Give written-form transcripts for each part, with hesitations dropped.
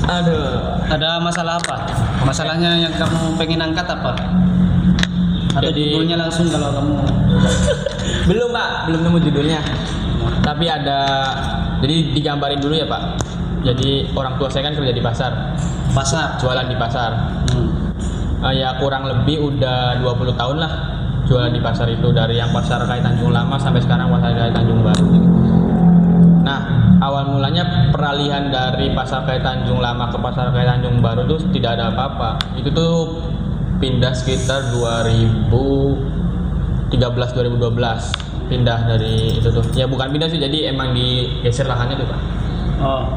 Aduh, Ada masalah apa? Masalahnya yang kamu pengen angkat apa? Atau Jadi- judulnya langsung kalau kamu belum Pak, belum nemu judulnya. Tapi ada, jadi digambarin dulu ya Pak. Jadi orang tua saya kan kerja di pasar, pasar? jualan di pasar. Ya kurang lebih udah 20 tahun lah jualan di pasar itu, dari yang pasar Kai Tanjung Lama sampai sekarang pasar Kai Tanjung Baru. Nah, awal mulanya peralihan dari pasar Kai Tanjung Lama ke pasar Kai Tanjung Baru tuh tidak ada apa-apa. Itu tuh pindah sekitar 2013-2012, pindah dari itu tuh. Ya bukan pindah sih, jadi emang digeser lahannya tuh Pak. Oh,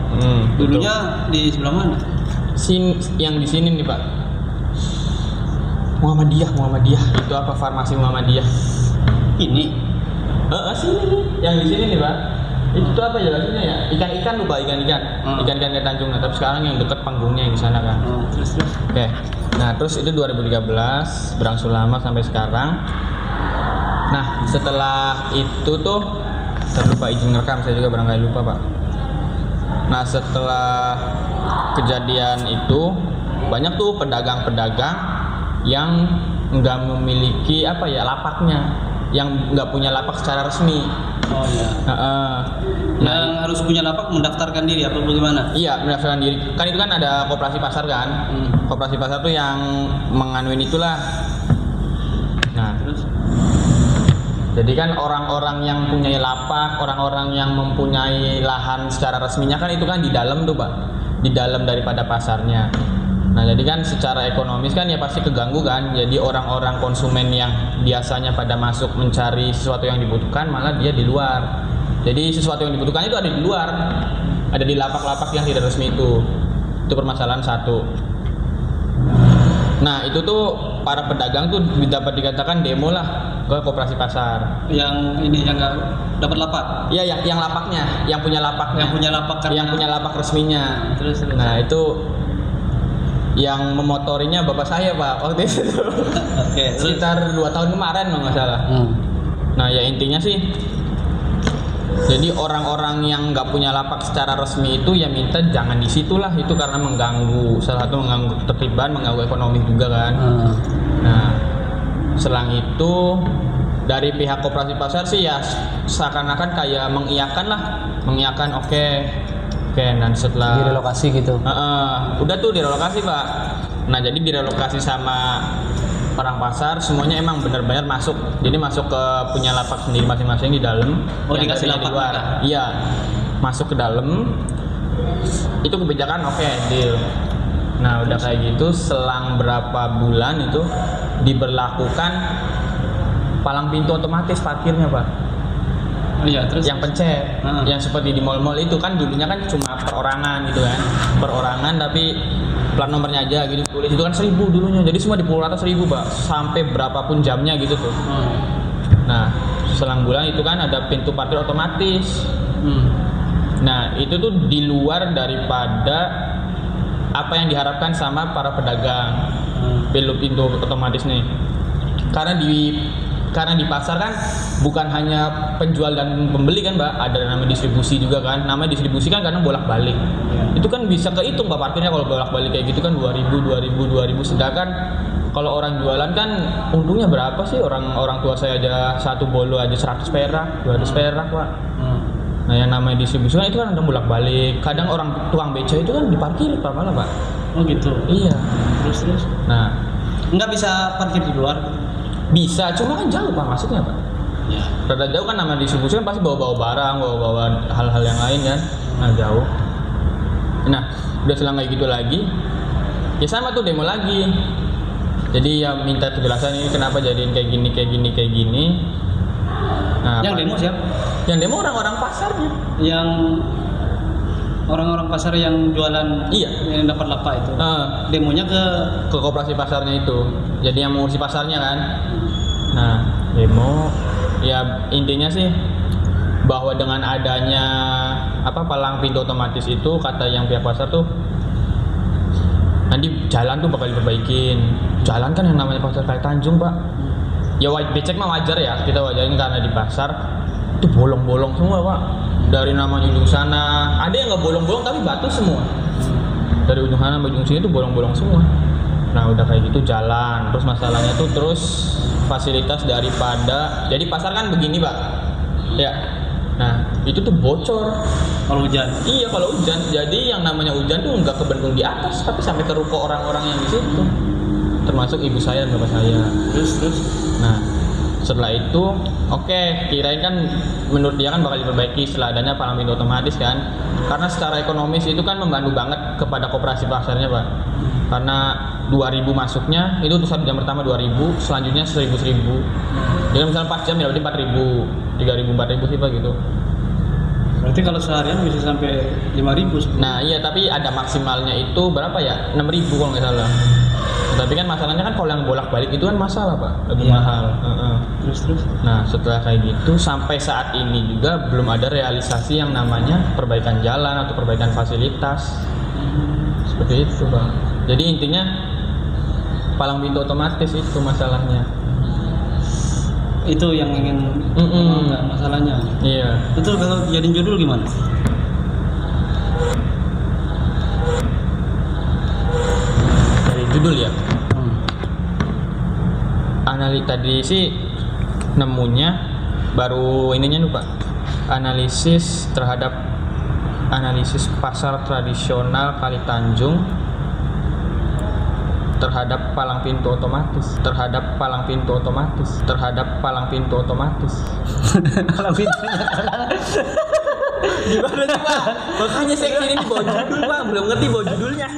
dulunya di sebelah mana? Yang di sini nih Pak. Muhammadiyah itu apa, farmasi Muhammadiyah. Ini Sini nih, yang di sini nih Pak. Itu tuh apa jelasinnya ya? Ikan lupa ikan Kai Tanjung. Nah, tapi sekarang yang dekat panggungnya yang di sana kan. terus. Oke. Nah, terus itu 2013 berangsur lama sampai sekarang. Nah, setelah itu tuh saya lupa izin rekam, saya juga barangkali lupa Pak. Nah, setelah kejadian itu banyak tuh pedagang-pedagang yang nggak memiliki lapaknya, yang nggak punya lapak secara resmi. Oh iya. Yang harus punya lapak mendaftarkan diri apa bagaimana? Iya, mendaftarkan diri. Kan itu kan ada koperasi pasar kan. Koperasi pasar tuh yang menganuin itulah. Nah, Terus? jadi kan orang-orang yang punya lapak, orang-orang yang mempunyai lahan secara resminya kan itu kan di dalam tuh Pak, di dalam daripada pasarnya. Nah, jadi kan secara ekonomis kan ya pasti keganggu kan. Jadi orang-orang konsumen yang biasanya pada masuk mencari sesuatu yang dibutuhkan malah dia di luar. Jadi sesuatu yang dibutuhkan itu ada di luar, ada di lapak-lapak yang tidak resmi itu. Itu permasalahan satu. Nah, itu tuh para pedagang tuh dapat dikatakan demo lah ke koperasi pasar. Yang ini yang nggak dapat lapak? Iya, yang lapaknya, yang punya lapaknya. Yang punya lapak karena- yang punya lapak resminya. Terus. Nah, itu yang memotorinya bapak saya Pak waktu itu. Oke, terus. Sekitar 2 tahun kemarin kalau nggak salah. Nah, ya intinya sih, jadi orang-orang yang nggak punya lapak secara resmi itu ya minta jangan di situlah, itu karena mengganggu, salah satu mengganggu ketertiban, mengganggu ekonomi juga kan. Nah, selang itu dari pihak koperasi pasar sih ya seakan-akan kayak mengiyakan oke. Dan setelah direlokasi gitu. udah tuh direlokasi Pak. Nah, jadi direlokasi sama orang pasar semuanya emang benar-benar masuk. Jadi masuk ke punya lapak sendiri masing-masing di dalam. Oh, yang dikasih tadinya di lapak luar. mereka? Iya. Masuk ke dalam. Itu kebijakan oke, deal. Nah, udah kayak gitu selang berapa bulan itu diberlakukan palang pintu otomatis parkirnya Pak. Oh iya, terus. Yang pencet, yang seperti di mal-mal itu kan dulunya kan cuma perorangan gitu kan, perorangan tapi plat nomornya aja gitu tulis, itu kan 1.000 dulunya, jadi semua dipukul rata 1.000 Pak, sampai berapapun jamnya gitu tuh. Nah, selang bulan itu kan ada pintu parkir otomatis. Nah, itu tuh di luar daripada apa yang diharapkan sama para pedagang. Pintu otomatis nih, karena di pasar kan bukan hanya penjual dan pembeli kan Mbak, ada namanya distribusi juga kan. Namanya distribusi kan karena bolak-balik. Itu kan bisa kehitung Mbak parkirnya kalau bolak-balik kayak gitu kan 2.000. Sedangkan kalau orang jualan kan untungnya berapa sih? Orang tua saya aja satu bolo aja 100 perak, 200 perak Pak. Nah, yang namanya distribusi kan itu kan ada bolak-balik. Kadang orang tukang beca itu kan diparkir Pak malah Pak. Oh gitu. Iya. Terus. Nah, Nggak bisa parkir di luar? bisa, cuma kan jauh Pak masuknya Pak. Ya. Rada jauh kan, nama distribusi kan pasti bawa-bawa barang, bawa-bawa hal-hal yang lain kan. Nah, jauh. Nah, udah selang kayak gitu lagi, ya sama tuh demo lagi. Jadi ya minta kejelasan ini kenapa jadiin kayak gini. Nah, Yang demo siapa? Yang demo orang-orang pasarnya. Yang orang-orang pasar yang jualan, Iya. yang dapat lapak itu. Demonya ke Koperasi pasarnya itu. Jadi yang mengurusi pasarnya kan. Nah, demo ya intinya sih bahwa dengan adanya palang pintu otomatis itu, kata yang pihak pasar tuh nanti jalan tuh bakal diperbaikin. Jalan kan yang namanya pasar Kai Tanjung Pak. Ya becek mah wajar ya, kita wajarin karena di pasar itu bolong-bolong semua Pak. Dari namanya ujung sana, ada yang nggak bolong-bolong tapi batu semua. dari ujung sana sampai ujung sini tuh bolong-bolong semua. Nah udah kayak gitu jalan, terus masalahnya tuh terus fasilitas daripada, jadi pasar kan begini pak, ya. Nah itu tuh bocor. Kalau hujan. Iya kalau hujan, jadi yang namanya hujan tuh nggak kebendung di atas, tapi sampai ke ruko orang-orang yang di situ, termasuk ibu saya dan bapak saya. Terus. Nah setelah itu, oke, kirain kan menurut dia kan bakal diperbaiki setelah adanya palang pintu otomatis kan, karena secara ekonomis itu kan membantu banget kepada koperasi pasarnya pak, karena 2000 masuknya itu untuk 1 jam pertama 2000, selanjutnya 1000. Jadi misalnya 4 jam ya berarti 4000, 3000, 4000 sih pak gitu. Berarti kalau seharian bisa sampai 5.000. Nah iya, tapi ada maksimalnya itu berapa ya, 6000 kalau nggak salah. Tapi kan masalahnya kan kalau yang bolak-balik itu kan masalah pak, lebih mahal. Terus. Nah setelah kayak gitu sampai saat ini juga belum ada realisasi yang namanya perbaikan jalan atau perbaikan fasilitas. Seperti itu bang. Jadi intinya palang pintu otomatis itu masalahnya. Itu yang ingin masalahnya. Iya. Itu kalau jadiin judul gimana? Dari judul ya. Tadi sih nemunya baru ininya lupa. Analisis pasar tradisional Kali Tanjung terhadap palang pintu otomatis. Palang pintunya gimana sih pak? Makanya saya kirim bawa judul pak, belum ngerti bawa judulnya.